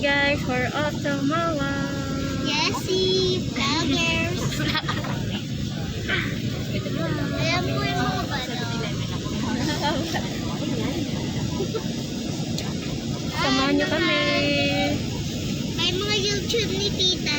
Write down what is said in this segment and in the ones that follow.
guys, we're off to Mawa. Yesy, vloggers. Ayan po yung mga bata. Samahan nyo kami. May mga YouTube ni Tita.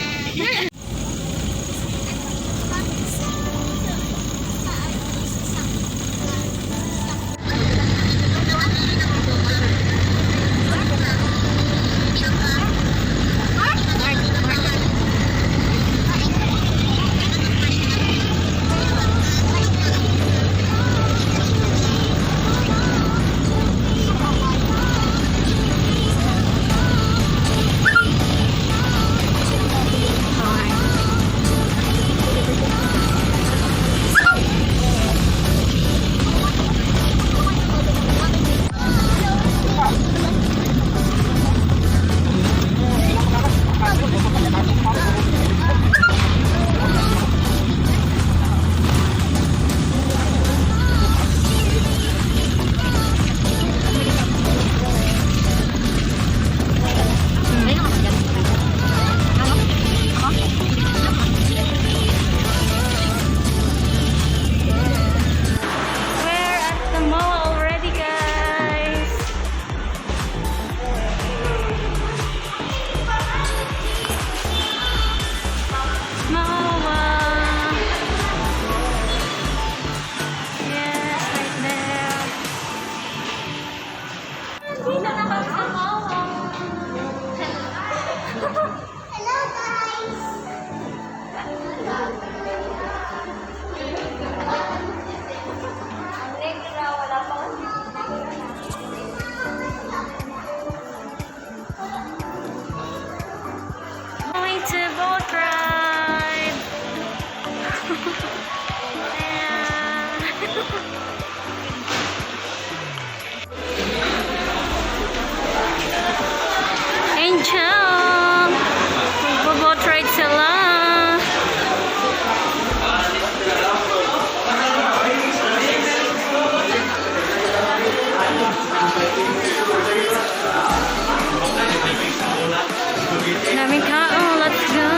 Daming tao, let's go!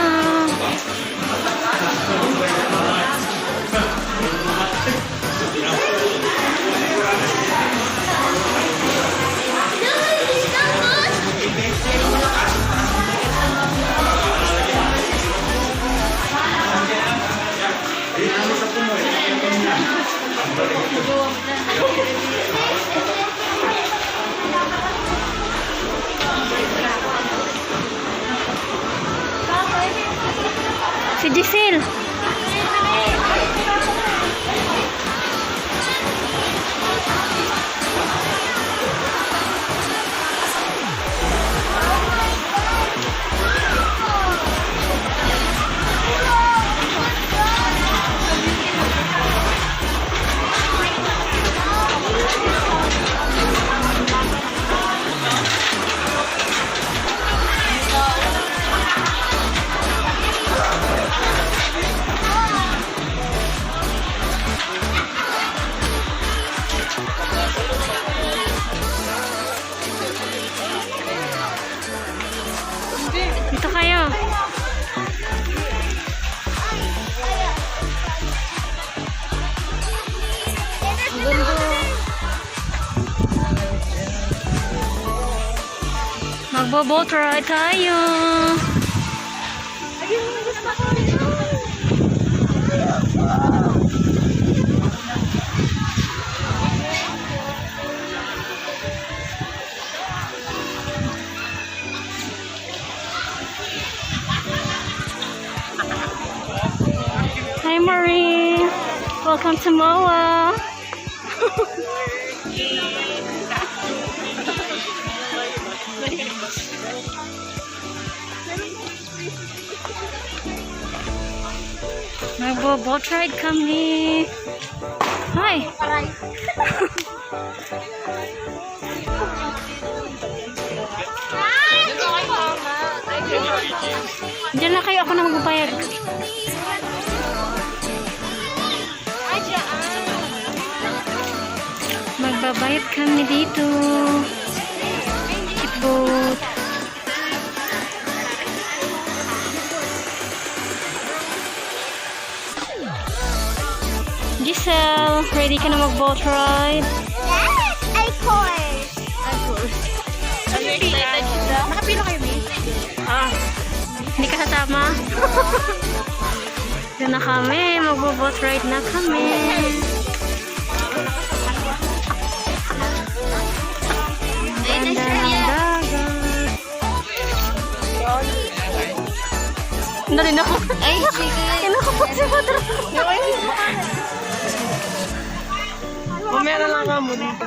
Si Giselle. Dito kayo. Magbo-boat ride tayo. Hi Marie, welcome to Moa. Magbo-boat ride kami. Hi. Diyan na kayo, ako na magbabayad. Magbabayad kami dito. Boat. Ready ka na mag-boat ride? Yes, of course. I'm excited siya. Nakapila kayo, Miss? Ah, hindi ka kasama? Doon na kami. Mag-boat ride na kami. Ganda ng dagat. Ano rin ako? Ay, sige. Kinakapot si Padra. Mamaya na lang mo dito.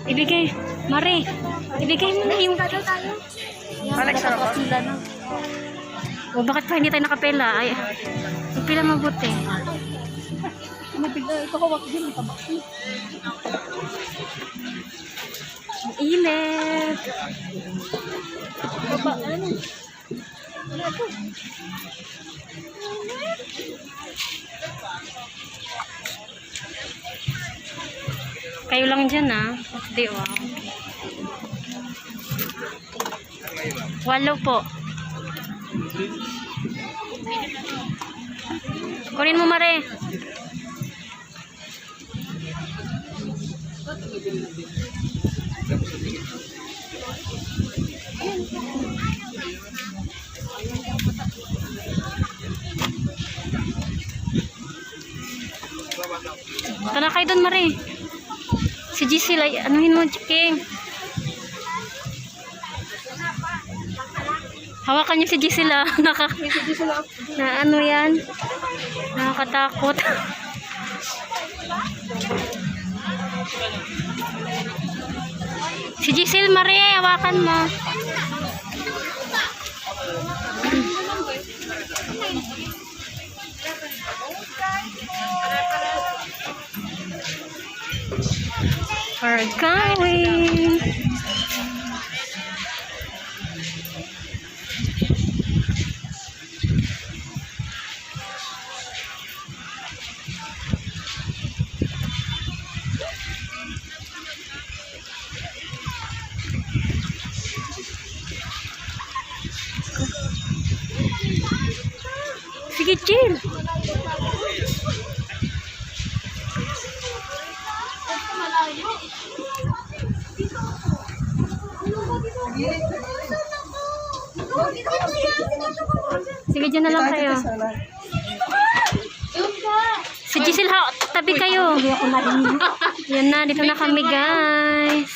Ibigay. Mari. Ibigay mo na yung... Alex, sarap ba? O bakit pa hindi tayo nakapela? Ay, pila mabuti. Ang init. Kayo lang dyan Di wow. 8 po. Kunin mo, Mare. Tara kayo doon, Mare. Si GC, anuhin mo, King. Hawakan niyo si GC la. Na ano yan? Nakakatakot. Si Giselle Marie, hawakan mo. We're going. Sige, chill. Sige, dyan na lang kayo. Si Giselle, tabi kayo. Yan na, dito na kami, guys.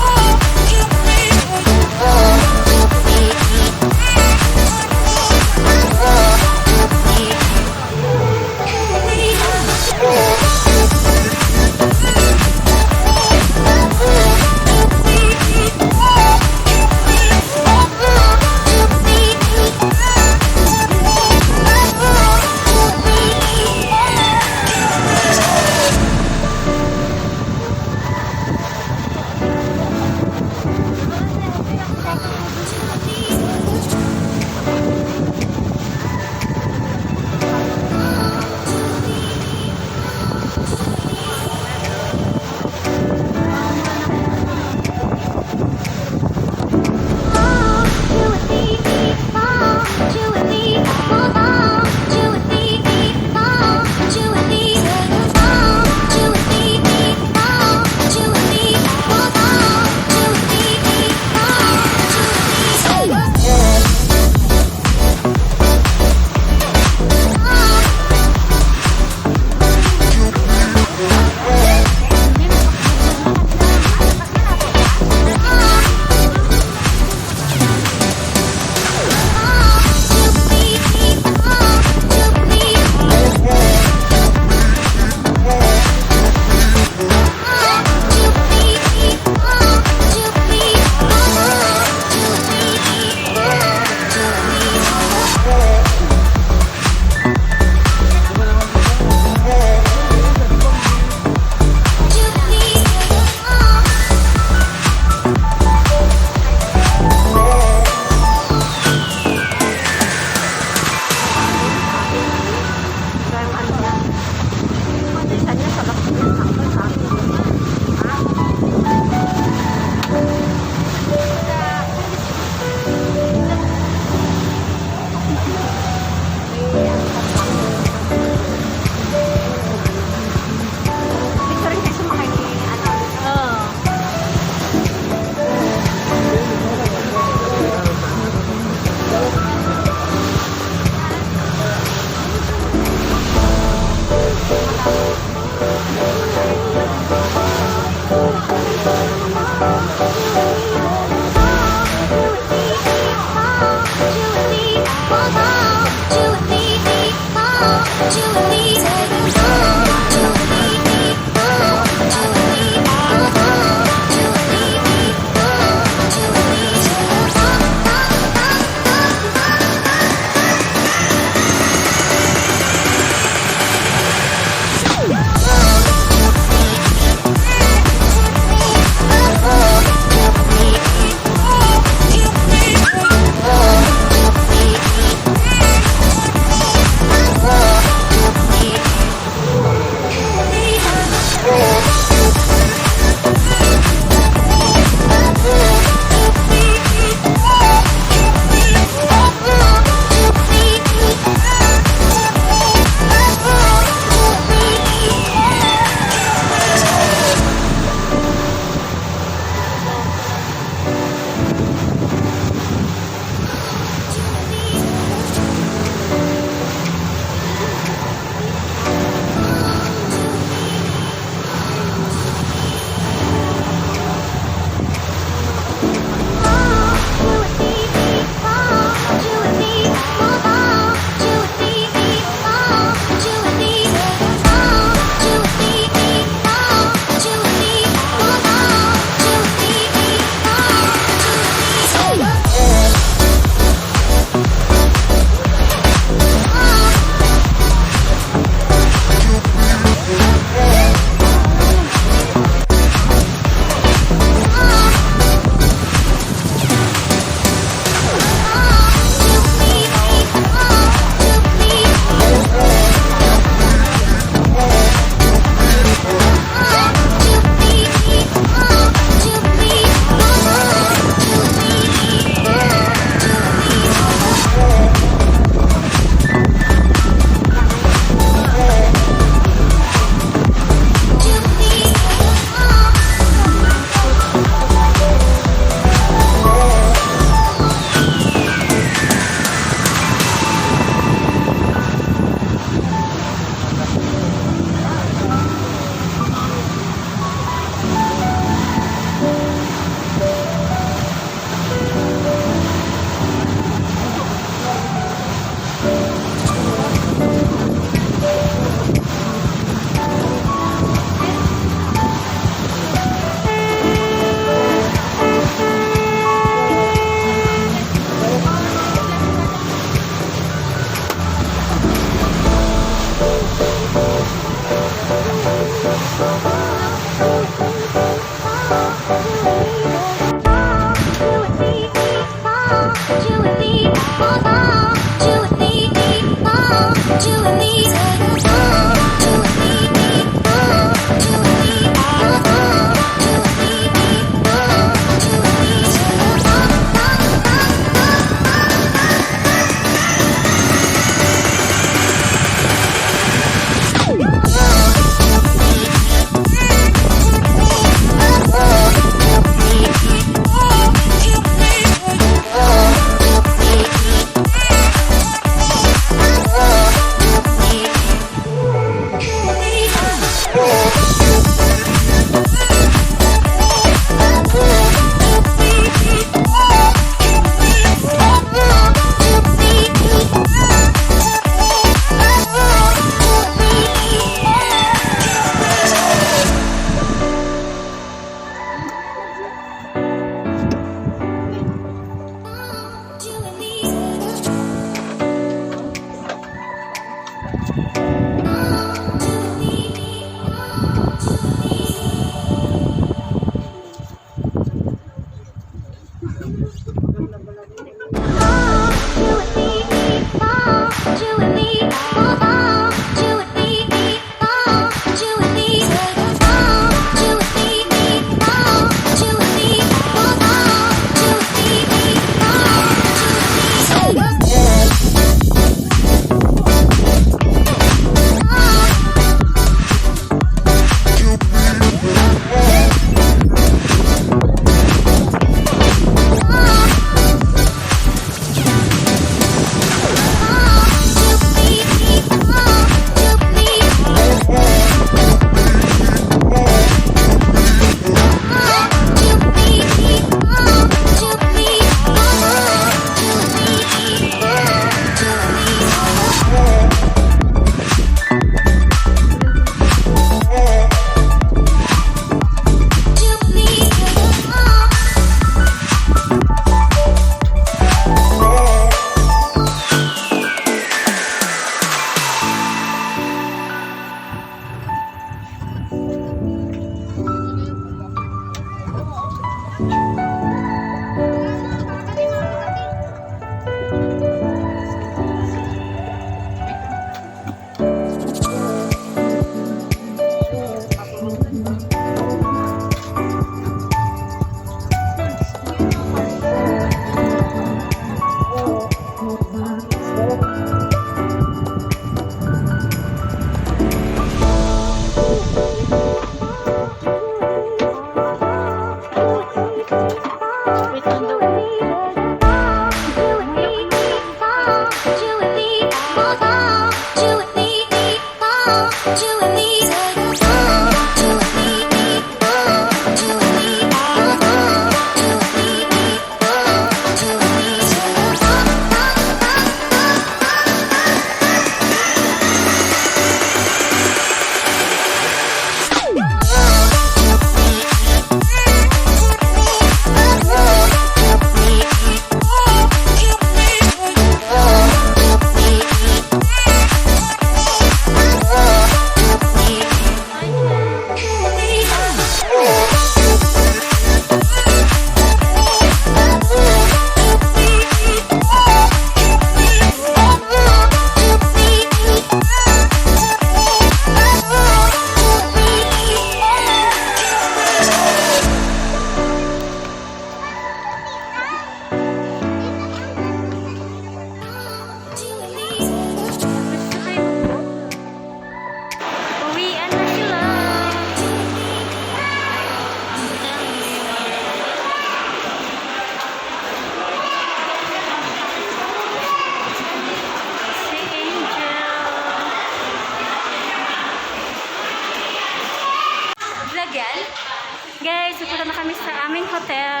pupunta na kami sa aming hotel.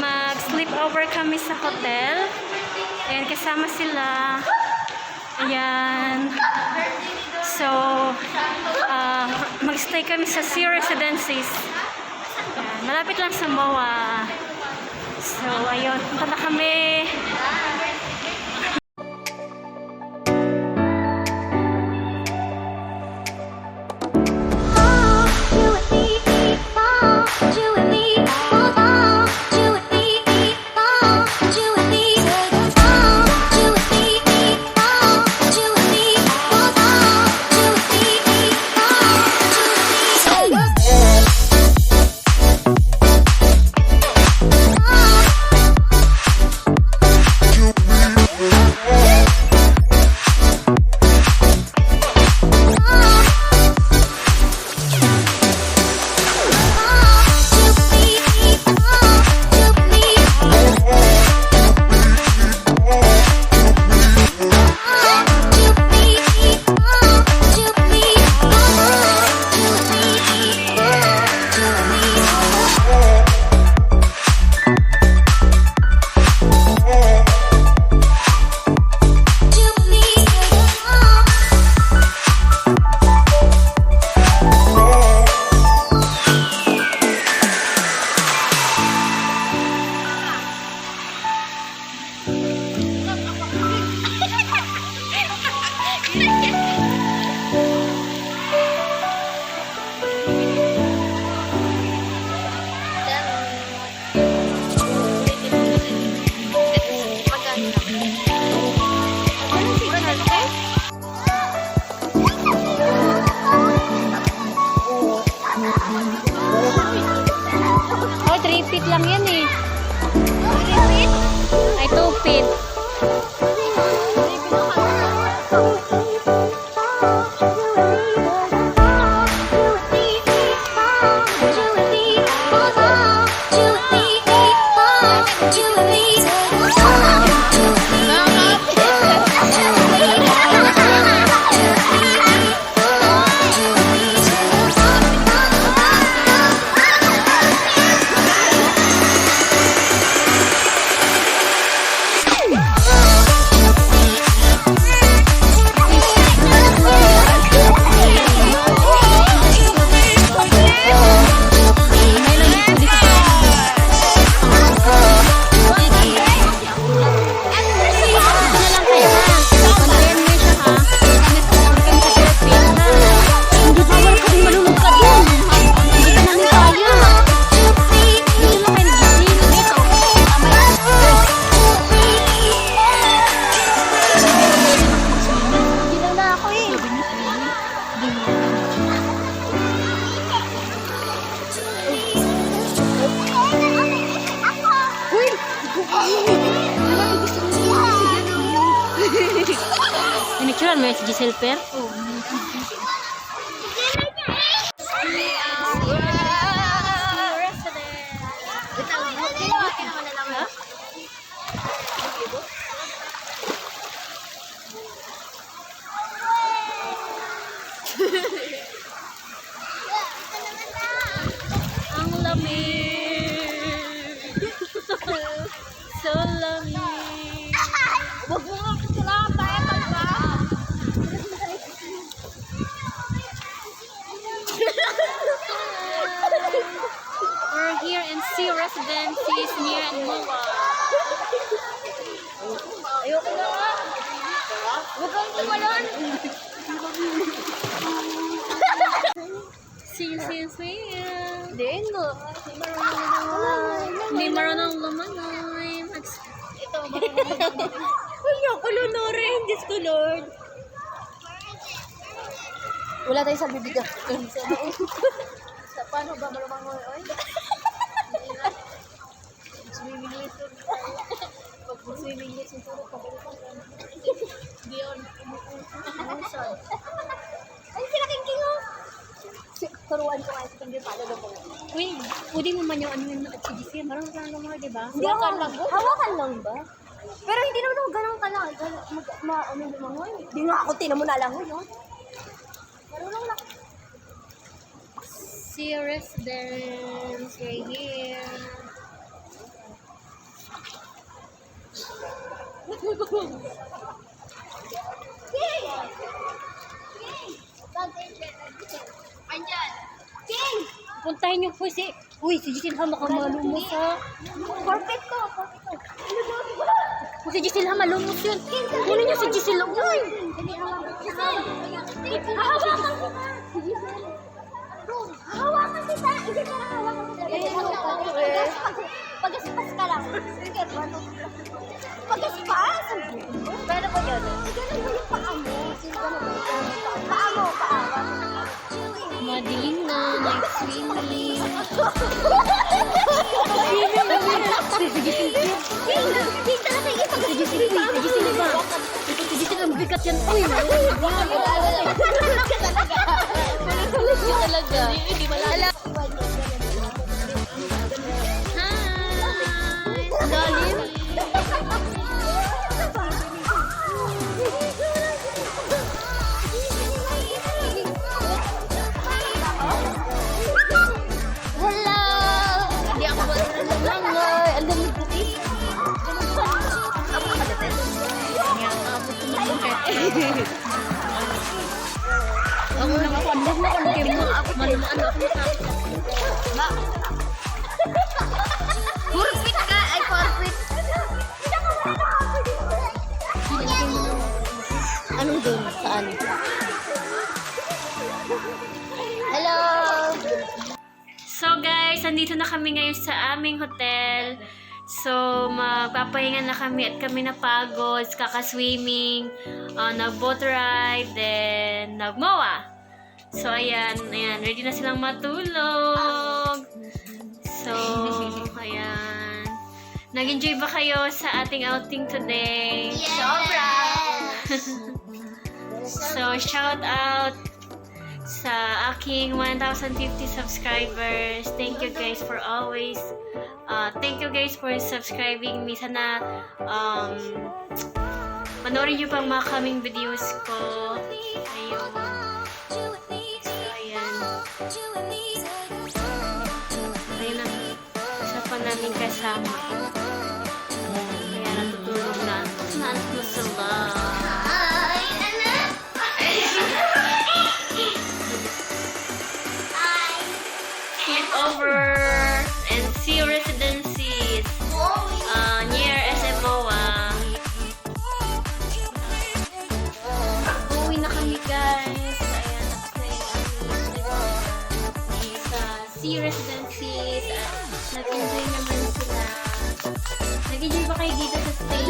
Mag-sleep over kami sa hotel. And kasama sila. Ayan. So, mag-stay kami sa Residences. Ayan. Malapit lang sa MOA. So, ayun. Punta na kami. Oh, 3 feet lang yan eh. 3 feet? Ay, 2 feet. Pinicturean mo yung si Giselle Per? Oo. Ang lamig. So lamig. Wag mo nga kailangan tayo ba? We're here in Residences near MOA. Ayoko na nga. Huwag kang tumalon. See. Hindi mo. Hindi marunong lumanoy. Ito, marunong. Ayoko lunurin. Diyos ko, Lord. Wala tayo sa bibigyan. Paano ba malumangoy? Swimming lesson. Pag swimming lesson, puro pabalikan. Hindi yun. Umuusan. Ay, sila king oh. Turuan ko nga sa tingin pala na po. Uy, pwede mo man yung ano yung nag-CGC. Marang ka lang mga, diba? Hawakan lang ba? Hawakan lang ba? Pero hindi naman ako ganun ka lang. Ano lumangoy? Hindi nga ako tinamo na lang yun. Marunong lang. See residence right here. Andyan. King! Puntahin niyo po si... Uy, si Giselle ha, makamulumos ha. Corpet ko. Kung si Giselle ha, malumos yun. Kunin niyo si Giselle. Uy! Hawakan kita. Hindi ka na hawakan kita. Pagaspas ka lang. Pagaspas? Paano ko yun? Ganun mo yung paa mo. Paa mo. Madina, night swimming. King talaga ipag Si Giselle ba? Si Giselle ang bigat yan. Uy! Talaga. Hindi malala. Hi! Lalim. Hello! Hindi ako marunong lumangoy. Ang dami ko. Ako lang ako. Ang dami ko. Manumaan ako sa Forfeit ka. Ay, forfeit. Anong doon? Saan? Hello! So guys, nandito na kami ngayon sa aming hotel. So, magpapahinga na kami at kami napagod, kaka-swimming, nag-boat ride, then nag-mowa. So, ayan, ready na silang matulog. So, ayan. Nag-enjoy ba kayo sa ating outing today? Sobra. So, shout out sa aking 1,050 subscribers. Thank you guys for always thank you guys for subscribing me. Sana panoorin nyo pang mga coming videos ko. Ayun. So, ayan. Ayun na. Isa pa namin kasama. Kaya natutulog na. Saan mo sila? Ay, anak. Sleep over and see Resedences near SMOA. Uwi na kami guys. Ayan, sa sea Resedences. Nag-enjoy naman sila. Nag-enjoy ba kayo dito sa stay?